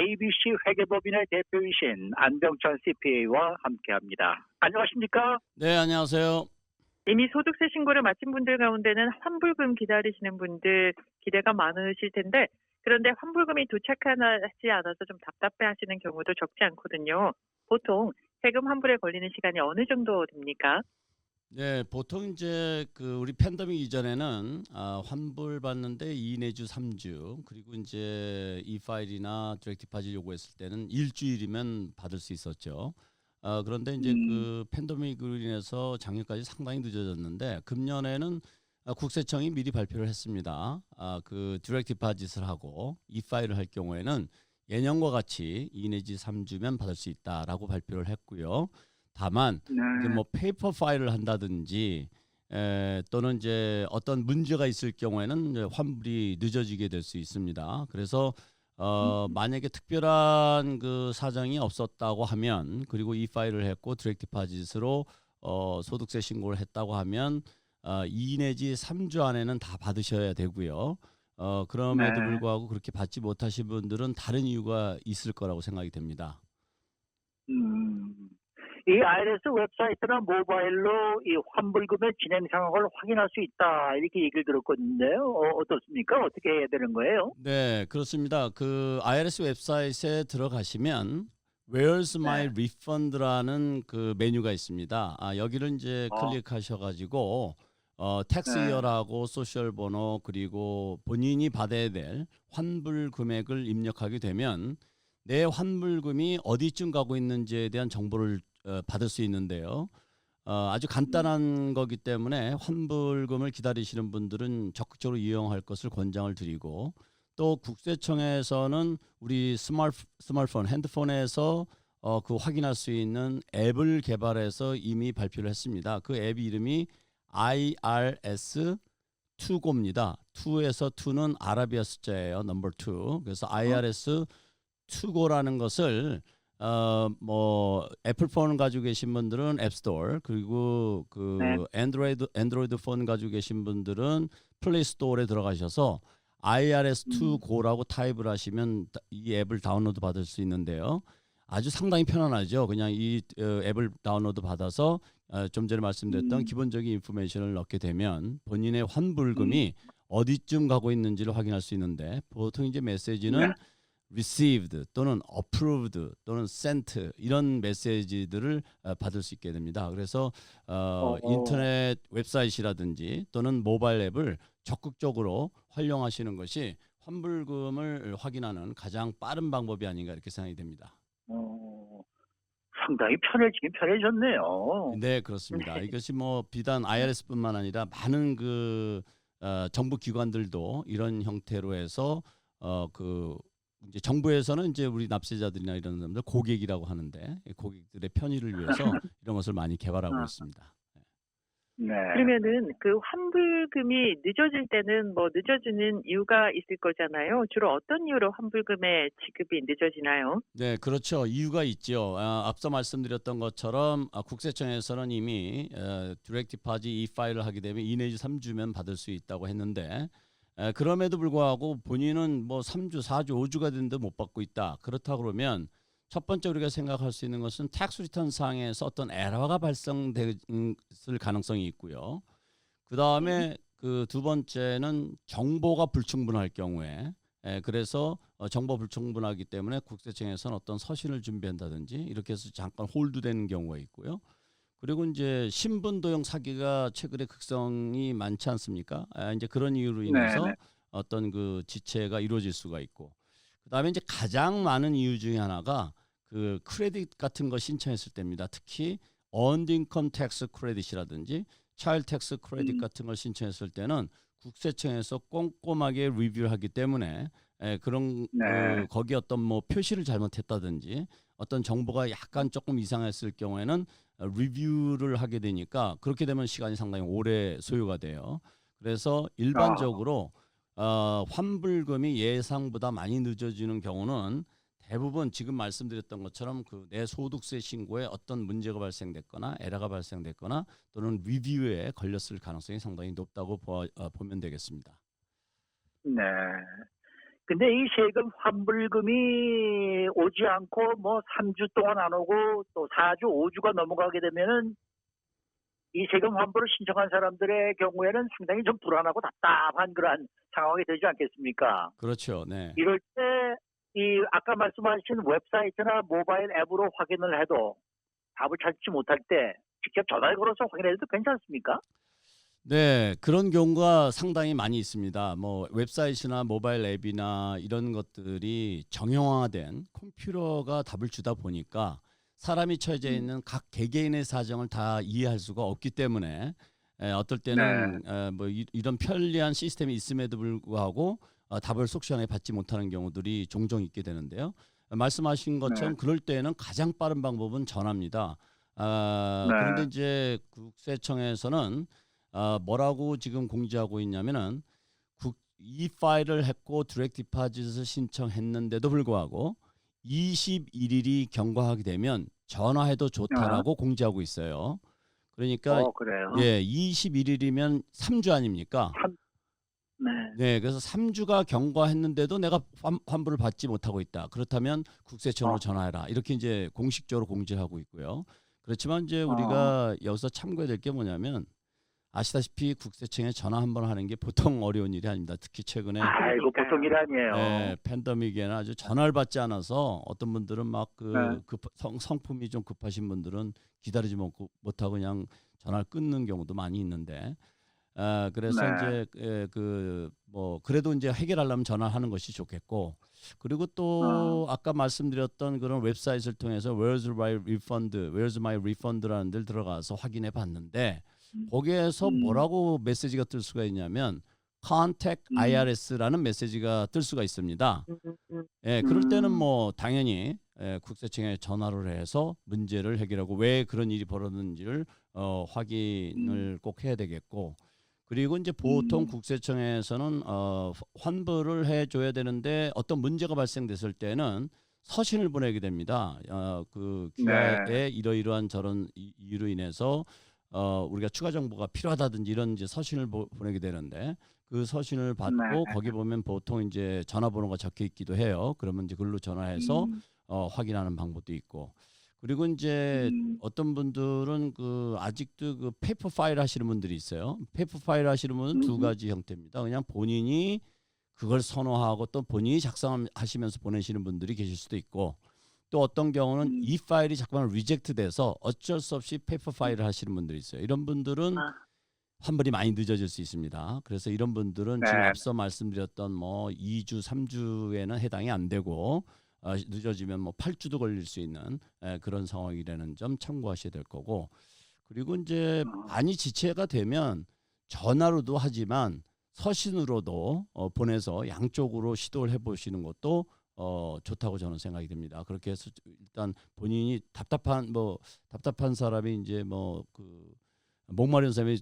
ABC 회계법인의 대표이신 안병찬 CPA와 함께합니다. 안녕하십니까? 네, 안녕하세요. 이미 소득세 신고를 마친 분들 가운데는 환불금 기다리시는 분들 기대가 많으실 텐데, 그런데 환불금이 도착하지 않아서 좀 답답해하시는 경우도 적지 않거든요. 보통 세금 환불에 걸리는 시간이 어느 정도 됩니까? 네, 보통 이제 우리 팬데믹 이전에는 환불 받는데 2 내주 3주, 그리고 이제 이파일이나 디렉트 디파짓 요구했을 때는 일주일이면 받을 수 있었죠. 그런데 이제 그 팬데믹으로 인해서 작년까지 상당히 늦어졌는데, 금년에는 국세청이 미리 발표를 했습니다. 그 디렉트 디파짓을 하고 이파일을 할 경우에는 예년과 같이 2 내지 3주면 받을 수 있다라고 발표를 했고요. 다만 이제 뭐 페이퍼 파일을 한다든지 또는 이제 어떤 문제가 있을 경우에는 이제 환불이 늦어지게 될 수 있습니다. 그래서 만약에 특별한 그 사정이 없었다고 하면, 그리고 이 파일을 했고 디렉트 디파짓으로 소득세 신고를 했다고 하면 2 내지 3주 안에는 다 받으셔야 되고요. 그럼에도 불구하고 그렇게 받지 못하신 분들은 다른 이유가 있을 거라고 생각이 됩니다. 이 IRS 웹사이트나 모바일로 이 환불금의 진행 상황을 확인할 수 있다, 이렇게 얘기를 들었거든요. 어떻습니까? 어떻게 해야 되는 거예요? 네, 그렇습니다. 그 IRS 웹사이트에 들어가시면 Where's My Refund라는 그 메뉴가 있습니다. 여기를 이제 클릭하셔가지고 텍스 이어라고 소셜 번호, 그리고 본인이 받아야 될 환불 금액을 입력하게 되면 내 환불금이 어디쯤 가고 있는지에 대한 정보를 받을 수 있는데요. 아주 간단한 거기 때문에 환불금을 기다리시는 분들은 적극적으로 이용할 것을 권장을 드리고, 또 국세청에서는 우리 스마트폰, 핸드폰에서 그 확인할 수 있는 앱을 개발해서 이미 발표를 했습니다. 그 앱 이름이 IRS 투고입니다. 2에서 2는 아라비아 숫자예요. 넘버 2. 그래서 IRS 투고라는 것을 뭐 애플폰 가지고 계신 분들은 앱스토어, 그리고 안드로이드 폰 가지고 계신 분들은 플레이 스토어에 들어가셔서 IRS2go라고 타입을 하시면 이 앱을 다운로드 받을 수 있는데요. 아주 상당히 편안하죠. 그냥 이 앱을 다운로드 받아서 좀 전에 말씀드렸던 기본적인 인포메이션을 넣게 되면 본인의 환불금이 어디쯤 가고 있는지를 확인할 수 있는데, 보통 이제 메시지는 received 또는 approved 또는 sent 이런 메시지들을 받을 수 있게 됩니다. 그래서 인터넷 웹사이트라든지 또는 모바일 앱을 적극적으로 활용하시는 것이 환불금을 확인하는 가장 빠른 방법이 아닌가, 이렇게 생각이 됩니다. 상당히 편해지긴 편해졌네요. 네, 그렇습니다. 이것이 뭐 비단 IRS뿐만 아니라 많은 그 정부 기관들도 이런 형태로 해서 이제 정부에서는 이제 우리 납세자들이나 이런 사람들 고객이라고 하는데, 고객들의 편의를 위해서 이런 것을 많이 개발하고 있습니다. 그러면은 그 환불금이 늦어질 때는 뭐 늦어지는 이유가 있을 거잖아요. 주로 어떤 이유로 환불금의 지급이 늦어지나요? 네, 그렇죠. 이유가 있죠. 앞서 말씀드렸던 것처럼 국세청에서는 이미 디렉트 디파짓 이 파일을 하게 되면 2 내지 3주면 받을 수 있다고 했는데, 그럼에도 불구하고 본인은 뭐 3주, 4주, 5주가 됐는데 못 받고 있다. 그렇다 그러면 첫 번째 우리가 생각할 수 있는 것은 텍스 리턴 상에서 어떤 에러가 발생됐을 가능성이 있고요. 그 다음에 그 두 번째는 정보가 불충분할 경우에, 그래서 정보 불충분하기 때문에 국세청에서는 어떤 서신을 준비한다든지 이렇게 해서 잠깐 홀드되는 경우가 있고요. 그리고 이제 신분 도용 사기가 최근에 극성이 많지 않습니까? 이제 그런 이유로 인해서 어떤 그 지체가 이루어질 수가 있고, 그다음에 이제 가장 많은 이유 중에 하나가 그 크레딧 같은 거 신청했을 때입니다. 특히 earned income tax credit이라든지 child tax credit 같은 걸 신청했을 때는 국세청에서 꼼꼼하게 리뷰를 하기 때문에 그런 거기 어떤 뭐 표시를 잘못했다든지 어떤 정보가 약간 조금 이상했을 경우에는 리뷰를 하게 되니까, 그렇게 되면 시간이 상당히 오래 소요가 돼요. 그래서 일반적으로 환불금이 예상보다 많이 늦어지는 경우는 대부분 지금 말씀드렸던 것처럼 그 내 소득세 신고에 어떤 문제가 발생됐거나 에러가 발생됐거나 또는 리뷰에 걸렸을 가능성이 상당히 높다고 보면 되겠습니다. 네. 근데 이 세금 환불금이 오지 않고 뭐 3주 동안 안 오고 또 4주, 5주가 넘어가게 되면은 이 세금 환불을 신청한 사람들의 경우에는 상당히 좀 불안하고 답답한 그러한 상황이 되지 않겠습니까? 그렇죠. 네. 이럴 때 이 아까 말씀하신 웹사이트나 모바일 앱으로 확인을 해도 답을 찾지 못할 때 직접 전화를 걸어서 확인해도 괜찮습니까? 네, 그런 경우가 상당히 많이 있습니다. 뭐 웹사이트나 모바일 앱이나 이런 것들이 정형화된 컴퓨터가 답을 주다 보니까 사람이 처해져 있는 각 개개인의 사정을 다 이해할 수가 없기 때문에 어떨 때는 뭐 이런 편리한 시스템이 있음에도 불구하고 답을 속 시간에 받지 못하는 경우들이 종종 있게 되는데요. 말씀하신 것처럼 그럴 때는 가장 빠른 방법은 전화입니다. 그런데 이제 국세청에서는 뭐라고 지금 공지하고 있냐면은 이 파일을 했고 디렉트 디파짓을 신청했는데도 불구하고 21일이 경과하게 되면 전화해도 좋다라고 공지하고 있어요. 그러니까 그래요? 예, 21일이면 3주 아닙니까? 네. 네, 그래서 3주가 경과했는데도 내가 환불을 받지 못하고 있다. 그렇다면 국세청으로 전화해라. 이렇게 이제 공식적으로 공지를 하고 있고요. 그렇지만 이제 우리가 여기서 참고해야 될 게 뭐냐면 아시다시피 국세청에 전화 한 번 하는 게 보통 어려운 일이 아닙니다. 특히 최근에 이거 보통 일 아니에요. 네, 팬데믹에는 아주 전화를 받지 않아서 어떤 분들은 막 성품이 좀 급하신 분들은 기다리지 못하고 그냥 전화를 끊는 경우도 많이 있는데 그래서 이제 뭐 그래도 이제 해결하려면 전화하는 것이 좋겠고 그리고 또 아까 말씀드렸던 그런 웹사이트를 통해서 Where's my refund라는 데를 들어가서 확인해 봤는데 거기에서 뭐라고 메시지가 뜰 수가 있냐면 Contact IRS라는 메시지가 뜰 수가 있습니다. 예, 그럴 때는 뭐 당연히 국세청에 전화를 해서 문제를 해결하고 왜 그런 일이 벌어졌는지를 확인을 꼭 해야 되겠고 그리고 이제 보통 국세청에서는 환불을 해줘야 되는데 어떤 문제가 발생됐을 때는 서신을 보내게 됩니다. 그 귀하에 이러이러한 저런 이유로 인해서 우리가 추가 정보가 필요하다든지 이런 이제 서신을 보내게 되는데 그 서신을 받고 거기 보면 보통 이제 전화번호가 적혀 있기도 해요. 그러면 이제 그걸로 전화해서 확인하는 방법도 있고 그리고 이제 어떤 분들은 그 아직도 그 페이퍼 파일 하시는 분들이 있어요. 페이퍼 파일 하시는 분은 두 가지 형태입니다. 그냥 본인이 그걸 선호하고 또 본인이 작성하시면서 보내시는 분들이 계실 수도 있고 또 어떤 경우는 이 파일이 자꾸만 리젝트 돼서 어쩔 수 없이 페이퍼 파일을 하시는 분들이 있어요. 이런 분들은 환불이 많이 늦어질 수 있습니다. 그래서 이런 분들은 지금 앞서 말씀드렸던 뭐 2주, 3주에는 해당이 안 되고 늦어지면 뭐 8주도 걸릴 수 있는 그런 상황이라는 점 참고하셔야 될 거고 그리고 이제 많이 지체가 되면 전화로도 하지만 서신으로도 보내서 양쪽으로 시도를 해보시는 것도 좋다고 저는 생각이 듭니다. 그렇게 해서 일단 본인이 답답한 사람이 이제 뭐 그 목마른 사람이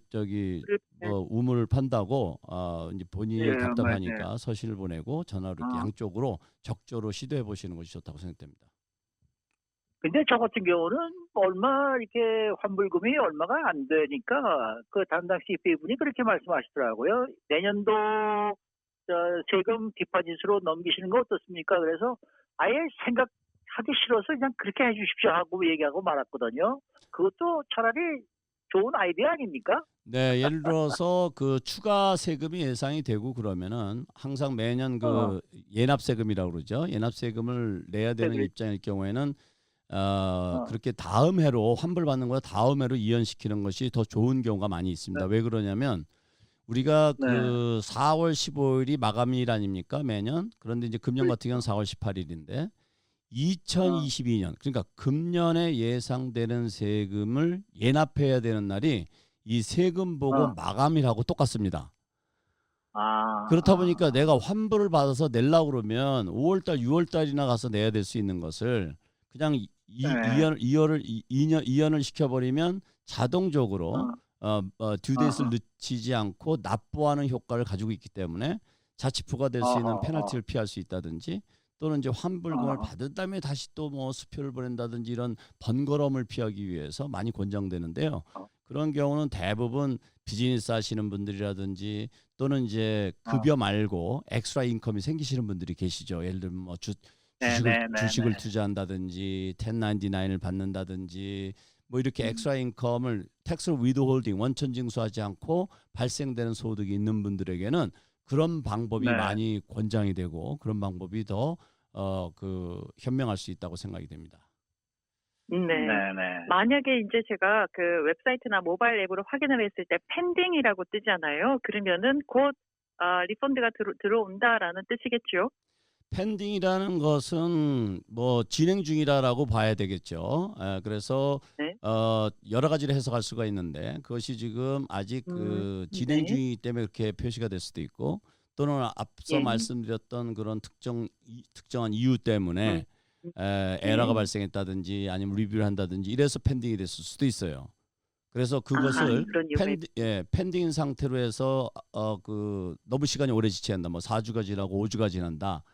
뭐 우물을 판다고 이제 본인이 답답하니까 서신을 보내고 전화로 이렇게 양쪽으로 적절로 시도해 보시는 것이 좋다고 생각됩니다. 근데 저 같은 경우는 얼마 이렇게 환불금이 얼마가 안 되니까 그 담당 CPA분이 그렇게 말씀하시더라고요. 내년도 세금 디파짓으로 넘기시는 거 어떻습니까? 그래서 아예 생각하기 싫어서 그냥 그렇게 해주십시오 하고 얘기하고 말았거든요. 그것도 차라리 좋은 아이디어 아닙니까? 네, 예를 들어서 그 추가 세금이 예상이 되고 그러면은 항상 매년 그 예납세금이라고 그러죠. 예납세금을 내야 되는 입장일 경우에는 그렇게 다음 해로 환불받는 거와 다음 해로 이연시키는 것이 더 좋은 경우가 많이 있습니다. 왜 그러냐면 우리가 그 4월 15일이 마감일 아닙니까 매년? 그런데 이제 금년 같은 경우는 4월 18일인데 2022년 그러니까 금년에 예상되는 세금을 예납해야 되는 날이 이 세금 보고 마감일하고 똑같습니다. 그렇다 보니까 내가 환불을 받아서 내려고 그러면 5월달, 6월달이나 가서 내야 될 수 있는 것을 그냥 2년을 시켜버리면 자동적으로 듀데이트를 늦추지 않고 납부하는 효과를 가지고 있기 때문에 자치포가 될 수 있는 페널티를 피할 수 있다든지 또는 이제 환불금을 받은 다음에 다시 또 뭐 수표를 보낸다든지 이런 번거로움을 피하기 위해서 많이 권장되는데요. 그런 경우는 대부분 비즈니스 하시는 분들이라든지 또는 이제 급여 말고 엑스트라 인컴이 생기시는 분들이 계시죠. 예를 들면 뭐 주식을 투자한다든지 1099을 받는다든지 뭐 이렇게 엑스트라 인컴을 텍스를 위드홀딩 원천 징수하지 않고 발생되는 소득이 있는 분들에게는 그런 방법이 많이 권장이 되고 그런 방법이 더 현명할 수 있다고 생각이 됩니다. 네. 만약에 이제 제가 그 웹사이트나 모바일 앱으로 확인을 했을 때 펜딩이라고 뜨잖아요. 그러면은 곧 리펀드가 들어온다라는 뜻이겠죠? 펜딩이라는 것은 뭐 진행 중이라고 봐야 되겠죠. 그래서 여러 가지로 해석할 수가 있는데 그것이 지금 아직 그 진행 중이기 때문에 그렇게 표시가 될 수도 있고 또는 앞서 말씀드렸던 그런 특정한 이유 때문에 에러가 발생했다든지 아니면 리뷰를 한다든지 이래서 펜딩이 됐을 수도 있어요. 그래서 그것을 펜딩인 상태로 해서 너무 시간이 오래 지체한다. 뭐 4주가 지나고 5주가 지난다.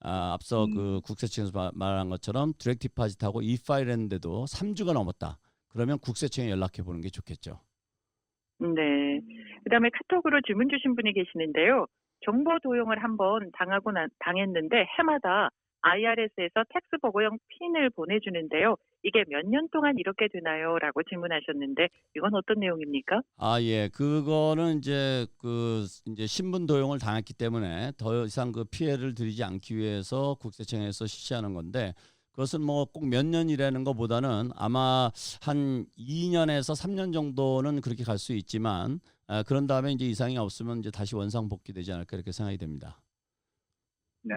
앞서 그 국세청에서 말한 것처럼 디렉트 디파짓하고 E-파일 했는데도 3주가 넘었다. 그러면 국세청에 연락해 보는 게 좋겠죠. 네. 그다음에 카톡으로 주문 주신 분이 계시는데요. 정보 도용을 한번 당했는데 해마다 IRS에서 텍스 보고형 핀을 보내주는데요. 이게 몇 년 동안 이렇게 되나요? 라고 질문하셨는데 이건 어떤 내용입니까? 예. 그거는 이제 이제 신분 도용을 당했기 때문에 더 이상 그 피해를 드리지 않기 위해서 국세청에서 실시하는 건데 그것은 뭐 꼭 몇 년이라는 것보다는 아마 한 2년에서 3년 정도는 그렇게 갈 수 있지만 그런 다음에 이제 이상이 없으면 이제 다시 원상 복귀되지 않을까 이렇게 생각이 됩니다. 네.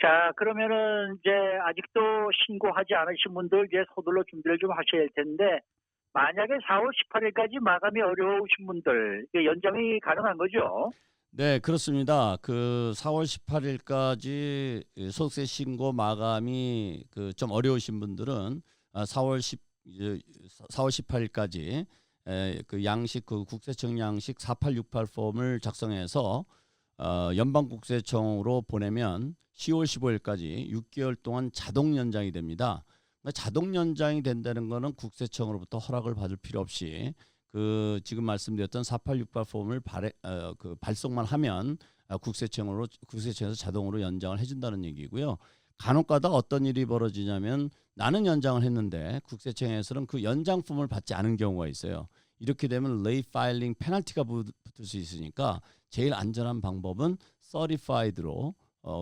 자, 그러면은 이제 아직도 신고하지 않으신 분들 이제 서둘러 준비를 좀 하셔야 할 텐데 만약에 4월 18일까지 마감이 어려우신 분들 연장이 가능한 거죠? 네, 그렇습니다. 그 4월 18일까지 소득세 신고 마감이 좀 어려우신 분들은 4월 18일까지 그 국세청 양식 4868 폼을 작성해서 연방국세청으로 보내면 10월 15일까지 6개월 동안 자동 연장이 됩니다. 그러니까 자동 연장이 된다는 것은 국세청으로부터 허락을 받을 필요 없이 지금 말씀드렸던 4868 폼을 발송만 하면 국세청에서 자동으로 연장을 해준다는 얘기고요. 간혹가다 어떤 일이 벌어지냐면 나는 연장을 했는데 국세청에서는 그 연장 폼을 받지 않은 경우가 있어요. 이렇게 되면 레이 파일링 페널티가 붙을 수 있으니까 제일 안전한 방법은 서티파이드로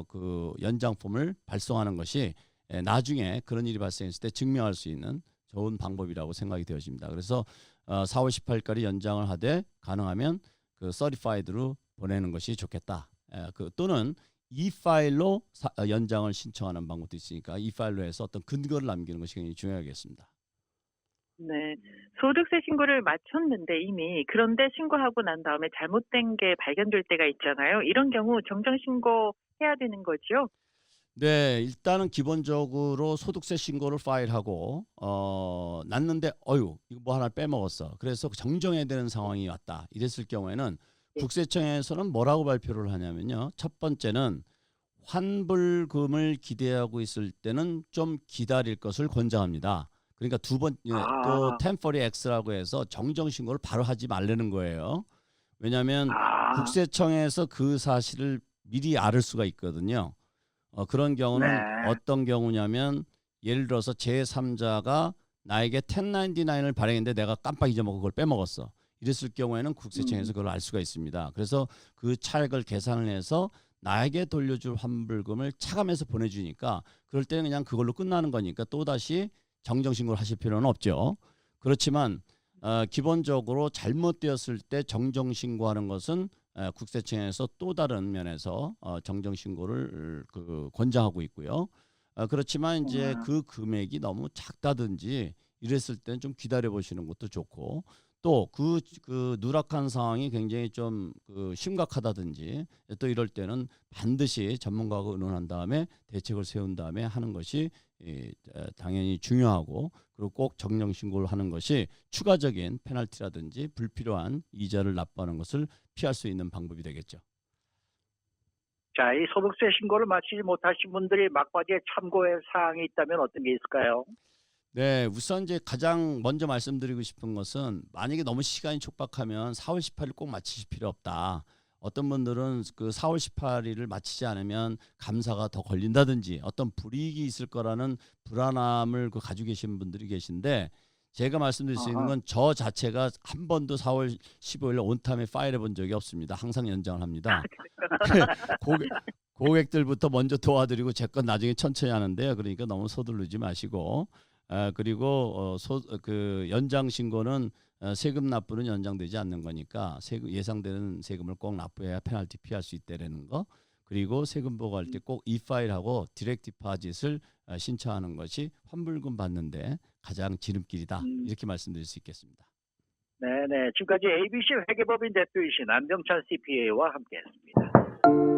그 연장 폼을 발송하는 것이 나중에 그런 일이 발생했을 때 증명할 수 있는 좋은 방법이라고 생각이 되어집니다. 그래서 4월 18일까지 연장을 하되 가능하면 그 서티파이드로 보내는 것이 좋겠다. 또는 E-파일로 연장을 신청하는 방법도 있으니까 E-파일로 해서 어떤 근거를 남기는 것이 굉장히 중요하겠습니다. 네. 소득세 신고를 마쳤는데 이미 그런데 신고하고 난 다음에 잘못된 게 발견될 때가 있잖아요. 이런 경우 정정 신고해야 되는 거죠? 네, 일단은 기본적으로 소득세 신고를 파일하고 났는데 이거 뭐 하나 빼먹었어. 그래서 정정해야 되는 상황이 왔다. 이랬을 경우에는 국세청에서는 뭐라고 발표를 하냐면요. 첫 번째는 환불금을 기대하고 있을 때는 좀 기다릴 것을 권장합니다. 그러니까 또 1040X라고 해서 정정 신고를 바로 하지 말라는 거예요. 왜냐하면 국세청에서 그 사실을 미리 알을 수가 있거든요. 그런 경우는 어떤 경우냐면 예를 들어서 제3자가 나에게 1099을 발행했는데 내가 깜빡 잊어먹고 그걸 빼먹었어. 이랬을 경우에는 국세청에서 그걸 알 수가 있습니다. 그래서 그 차액을 계산을 해서 나에게 돌려줄 환불금을 차감해서 보내주니까 그럴 때는 그냥 그걸로 끝나는 거니까 또다시 정정신고를 하실 필요는 없죠. 그렇지만 기본적으로 잘못되었을 때 정정신고하는 것은 국세청에서 또 다른 면에서 정정신고를 권장하고 있고요. 그렇지만 이제 그 금액이 너무 작다든지 이랬을 때는 좀 기다려 보시는 것도 좋고 또 그 누락한 상황이 굉장히 좀 심각하다든지 또 이럴 때는 반드시 전문가하고 의논한 다음에 대책을 세운 다음에 하는 것이 당연히 중요하고 그리고 꼭 정정 신고를 하는 것이 추가적인 페널티라든지 불필요한 이자를 납부하는 것을 피할 수 있는 방법이 되겠죠. 자, 이 소득세 신고를 마치지 못하신 분들이 막바지에 참고할 사항이 있다면 어떤 게 있을까요? 네, 우선 이제 가장 먼저 말씀드리고 싶은 것은 만약에 너무 시간이 촉박하면 4월 18일 꼭 마치실 필요 없다. 어떤 분들은 그 4월 18일을 마치지 않으면 감사가 더 걸린다든지 어떤 불이익이 있을 거라는 불안함을 가지고 계신 분들이 계신데 제가 말씀드릴 수 있는 아하. 건 저 자체가 한 번도 4월 15일 온타임에 파일해 본 적이 없습니다. 항상 연장을 합니다. 고객들부터 먼저 도와드리고 제 건 나중에 천천히 하는데요. 그러니까 너무 서두르지 마시고 그리고 그 연장 신고는 세금 납부는 연장되지 않는 거니까 예상되는 세금을 꼭 납부해야 페널티 피할 수 있다라는 거. 그리고 세금 보고할 때 꼭 이파일하고 디렉트 디파짓을 신청하는 것이 환불금 받는데 가장 지름길이다. 이렇게 말씀드릴 수 있겠습니다. 네네. 지금까지 ABC 회계법인 대표이신 안병찬 CPA와 함께했습니다.